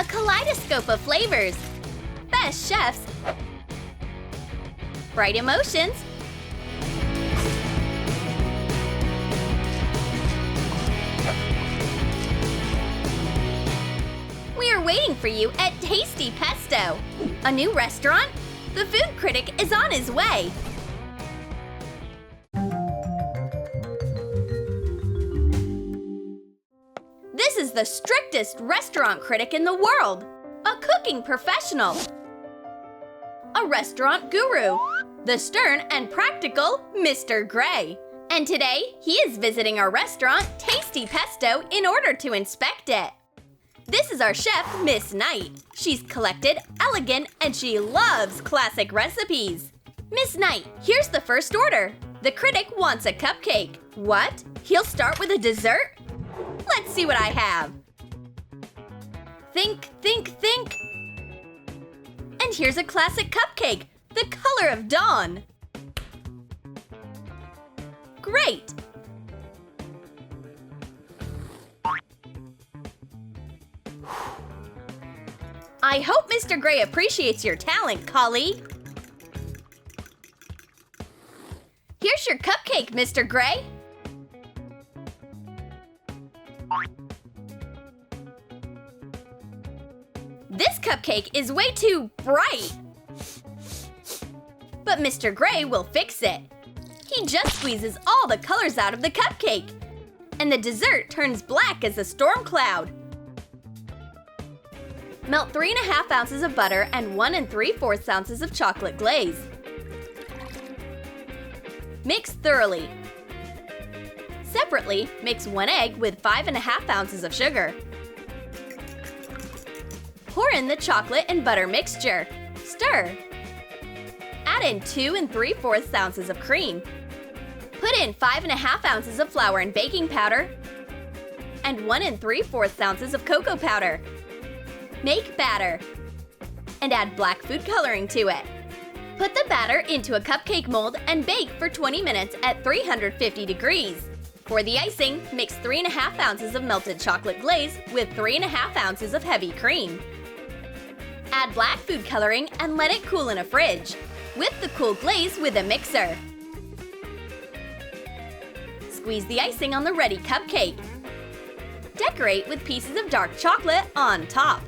A kaleidoscope of flavors. Best chefs. Bright emotions. We are waiting for you at Tasty Pesto. A new restaurant? The food critic is on his way. This is the strictest restaurant critic in the world. A cooking professional. A restaurant guru. The stern and practical Mr. Gray. And today, he is visiting our restaurant, Tasty Pesto, in order to inspect it. This is our chef, Miss Knight. She's collected, elegant, and she loves classic recipes. Miss Knight, here's the first order. The critic wants a cupcake. What? He'll start with a dessert? Let's see what I have. Think, think, think. And here's a classic cupcake, the color of dawn. Great! I hope Mr. Gray appreciates your talent, colleague. Here's your cupcake, Mr. Gray. This cupcake is way too bright. But Mr. Gray will fix it. He just squeezes all the colors out of the cupcake. And the dessert turns black as a storm cloud. Melt 3½ ounces of butter and 1 3/4 ounces of chocolate glaze. Mix thoroughly. Separately, mix 1 egg with 5½ ounces of sugar. Pour in the chocolate and butter mixture. Stir. Add in 2 3/4 ounces of cream. Put in 5½ ounces of flour and baking powder and 1 3/4 ounces of cocoa powder. Make batter and add black food coloring to it. Put the batter into a cupcake mold and bake for 20 minutes at 350 degrees. For the icing, mix 3½ ounces of melted chocolate glaze with 3½ ounces of heavy cream. Add black food coloring and let it cool in a fridge. Whip the cool glaze with a mixer. Squeeze the icing on the ready cupcake. Decorate with pieces of dark chocolate on top.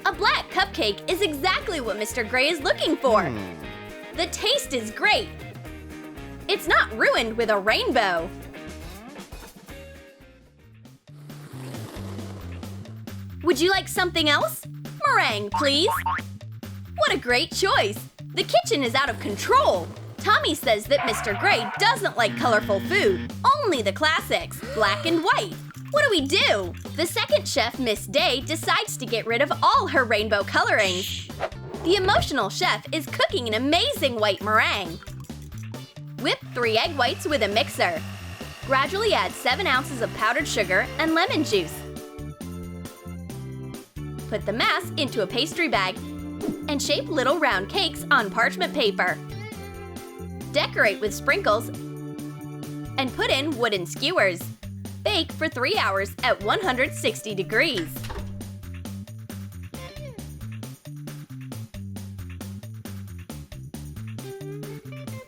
A black cupcake is exactly what Mr. Gray is looking for. The taste is great. It's not ruined with a rainbow. Would you like something else? Meringue, please. What a great choice. The kitchen is out of control. Tommy says that Mr. Gray doesn't like colorful food, only the classics, black and white. What do we do? The second chef, Miss Day, decides to get rid of all her rainbow colorings. The emotional chef is cooking an amazing white meringue. Whip 3 egg whites with a mixer. Gradually add 7 ounces of powdered sugar and lemon juice. Put the mass into a pastry bag and shape little round cakes on parchment paper. Decorate with sprinkles and put in wooden skewers. Bake for 3 hours at 160 degrees.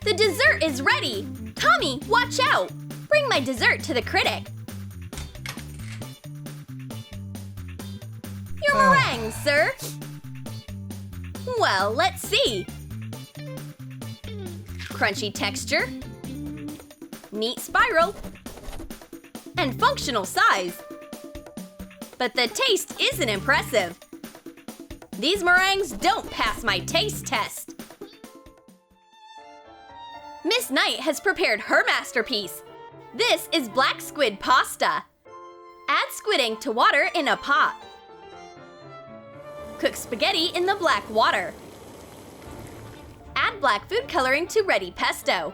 The dessert is ready! Tommy, watch out! Bring my dessert to the critic. Your meringue, sir! Well, let's see. Crunchy texture, neat spiral, and functional size. But the taste isn't impressive. These meringues don't pass my taste test. Miss Knight has prepared her masterpiece. This is black squid pasta. Add squid ink to water in a pot. Cook spaghetti in the black water. Add black food coloring to ready pesto.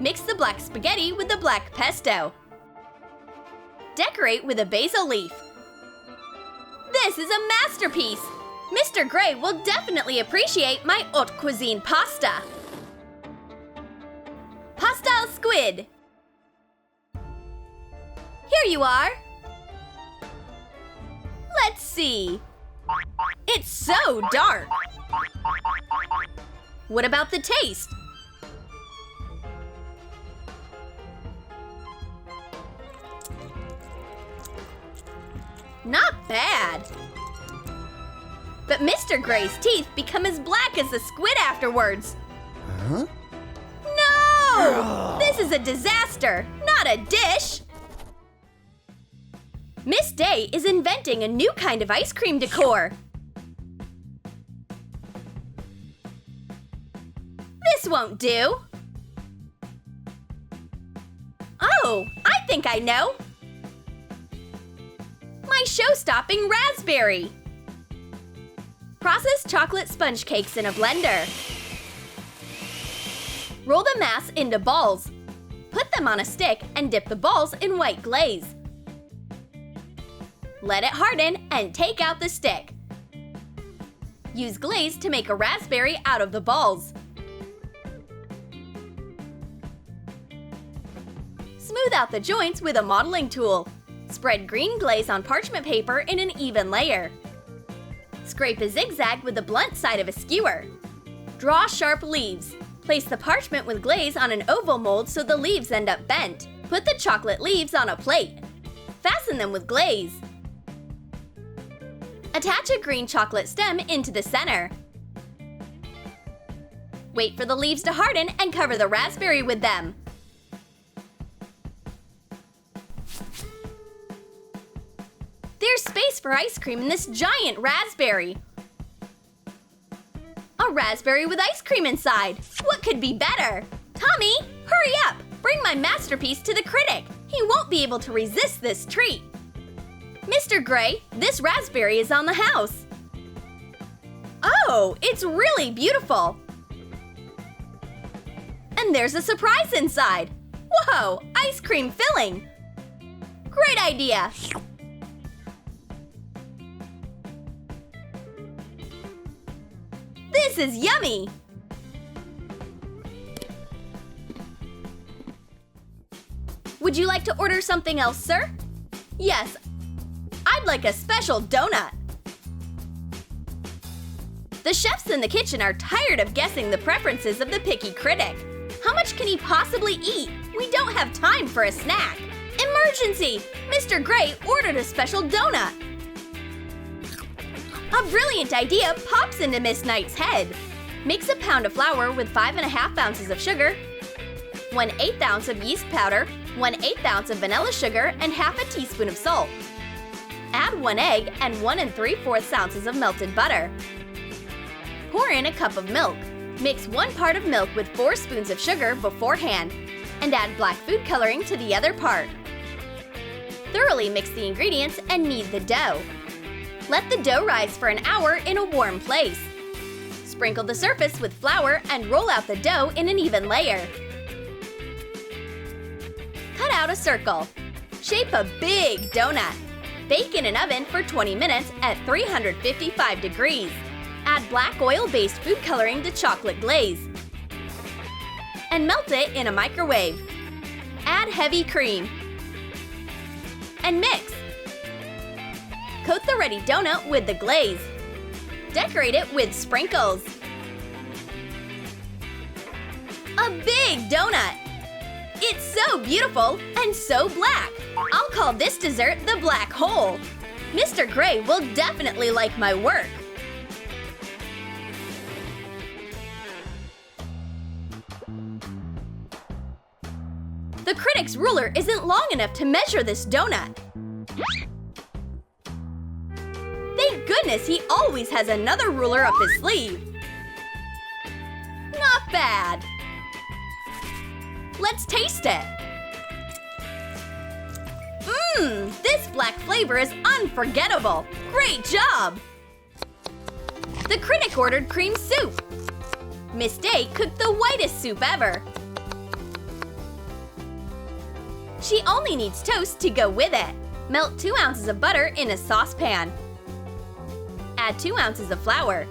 Mix the black spaghetti with the black pesto. Decorate with a basil leaf. This is a masterpiece! Mr. Gray will definitely appreciate my haute cuisine pasta. Pastel squid. Here you are. Let's see. It's so dark. What about the taste? Not bad. But Mr. Gray's teeth become as black as the squid afterwards. Huh? No! This is a disaster, not a dish! Miss Day is inventing a new kind of ice cream decor. This won't do. Oh, I think I know. My show-stopping raspberry. Process chocolate sponge cakes in a blender. Roll the mass into balls. Put them on a stick and dip the balls in white glaze. Let it harden and take out the stick. Use glaze to make a raspberry out of the balls. Smooth out the joints with a modeling tool. Spread green glaze on parchment paper in an even layer. Scrape a zigzag with the blunt side of a skewer. Draw sharp leaves. Place the parchment with glaze on an oval mold so the leaves end up bent. Put the chocolate leaves on a plate. Fasten them with glaze. Attach a green chocolate stem into the center. Wait for the leaves to harden and cover the raspberry with them. There's space for ice cream in this giant raspberry. A raspberry with ice cream inside. What could be better? Tommy, hurry up! Bring my masterpiece to the critic. He won't be able to resist this treat. Mr. Gray, this raspberry is on the house. Oh, it's really beautiful. And there's a surprise inside. Whoa, ice cream filling. Great idea. This is yummy! Would you like to order something else, sir? Yes, I'd like a special donut. The chefs in the kitchen are tired of guessing the preferences of the picky critic. How much can he possibly eat? We don't have time for a snack. Emergency! Mr. Gray ordered a special donut. A brilliant idea pops into Miss Knight's head. Mix a pound of flour with 5½ ounces of sugar, 1/8 ounce of yeast powder, 1/8 ounce of vanilla sugar, and half a teaspoon of salt. Add 1 egg and 1 3/4 ounces of melted butter. Pour in a cup of milk. Mix 1 part of milk with 4 spoons of sugar beforehand, and add black food coloring to the other part. Thoroughly mix the ingredients and knead the dough. Let the dough rise for an hour in a warm place. Sprinkle the surface with flour and roll out the dough in an even layer. Cut out a circle. Shape a big donut. Bake in an oven for 20 minutes at 355 degrees. Add black oil-based food coloring to chocolate glaze. And melt it in a microwave. Add heavy cream. And mix. Coat the ready donut with the glaze. Decorate it with sprinkles. A big donut! It's so beautiful and so black. I'll call this dessert the black hole. Mr. Gray will definitely like my work. The critic's ruler isn't long enough to measure this donut. Thank goodness he always has another ruler up his sleeve. Not bad. Let's taste it. This black flavor is unforgettable. Great job! The critic ordered cream soup. Miss Day cooked the whitest soup ever. She only needs toast to go with it. Melt 2 ounces of butter in a saucepan. Add 2 ounces of flour.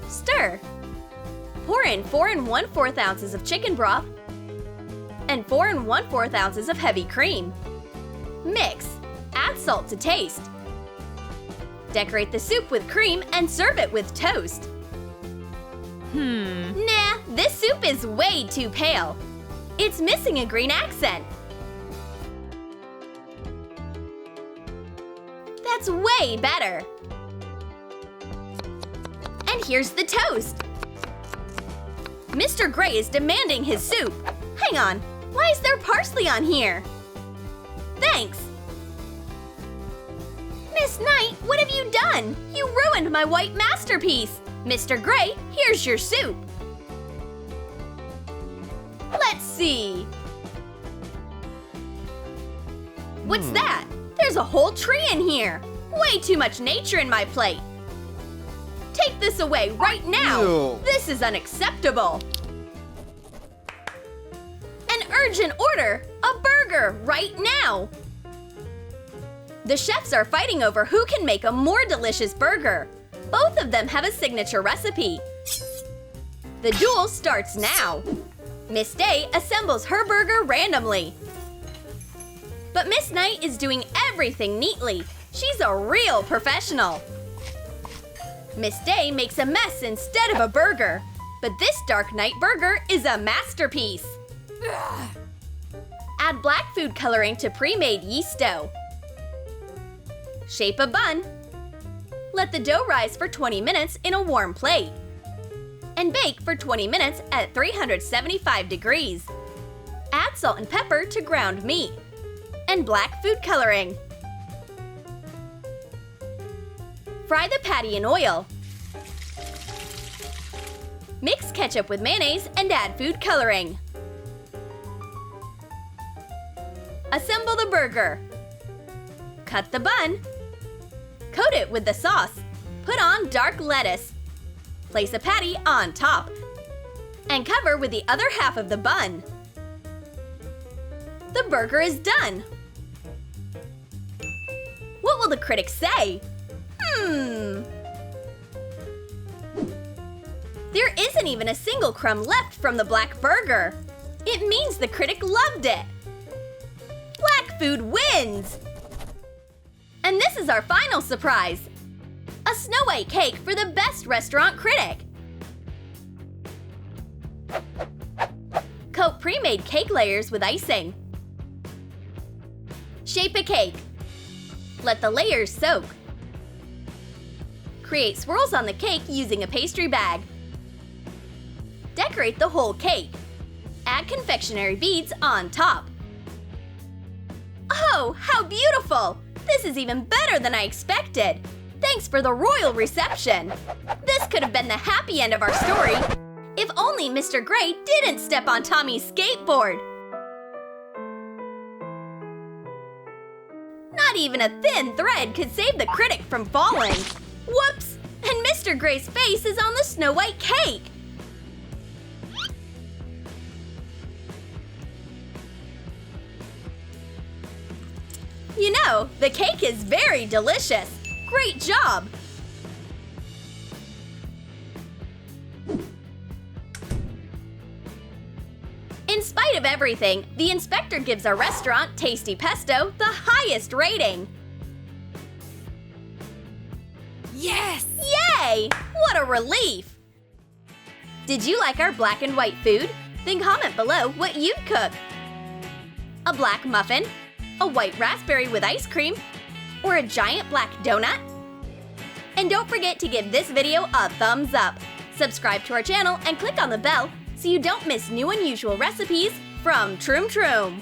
Stir. Pour in 4 1/4 ounces of chicken broth and 4 1/4 ounces of heavy cream. Mix. Add salt to taste. Decorate the soup with cream and serve it with toast. Nah, this soup is way too pale. It's missing a green accent. That's way better. And here's the toast. Mr. Gray is demanding his soup. Hang on, why is there parsley on here? Thanks. Miss Knight, what have you done? You ruined my white masterpiece. Mr. Gray, here's your soup. Let's see. What's that? There's a whole tree in here. Way too much nature in my plate. Take this away right now. Ew. This is unacceptable. An urgent order. A burger right now. The chefs are fighting over who can make a more delicious burger. Both of them have a signature recipe. The duel starts now. Miss Day assembles her burger randomly. But Miss Knight is doing everything neatly. She's a real professional. Miss Day makes a mess instead of a burger. But this Dark Knight burger is a masterpiece. Add black food coloring to pre-made yeast dough. Shape a bun. Let the dough rise for 20 minutes in a warm plate. And bake for 20 minutes at 375 degrees. Add salt and pepper to ground meat. And black food coloring. Fry the patty in oil. Mix ketchup with mayonnaise and add food coloring. Assemble the burger. Cut the bun. Coat it with the sauce. Put on dark lettuce. Place a patty on top. And cover with the other half of the bun. The burger is done. What will the critics say? There isn't even a single crumb left from the black burger. It means the critic loved it. Black food wins! And this is our final surprise. A Snow White cake for the best restaurant critic. Coat pre-made cake layers with icing. Shape a cake. Let the layers soak. Create swirls on the cake using a pastry bag. Decorate the whole cake. Add confectionery beads on top. Oh, how beautiful! This is even better than I expected. Thanks for the royal reception. This could have been the happy end of our story. If only Mr. Gray didn't step on Tommy's skateboard. Not even a thin thread could save the critic from falling. Whoops! And Mr. Gray's face is on the Snow White cake. You know, the cake is very delicious. Great job! In spite of everything, the inspector gives our restaurant, Tasty Pesto, the highest rating. Yes! Yay! What a relief! Did you like our black and white food? Then comment below what you'd cook. A black muffin? A white raspberry with ice cream? Or a giant black donut? And don't forget to give this video a thumbs up. Subscribe to our channel and click on the bell so you don't miss new unusual recipes from Troom.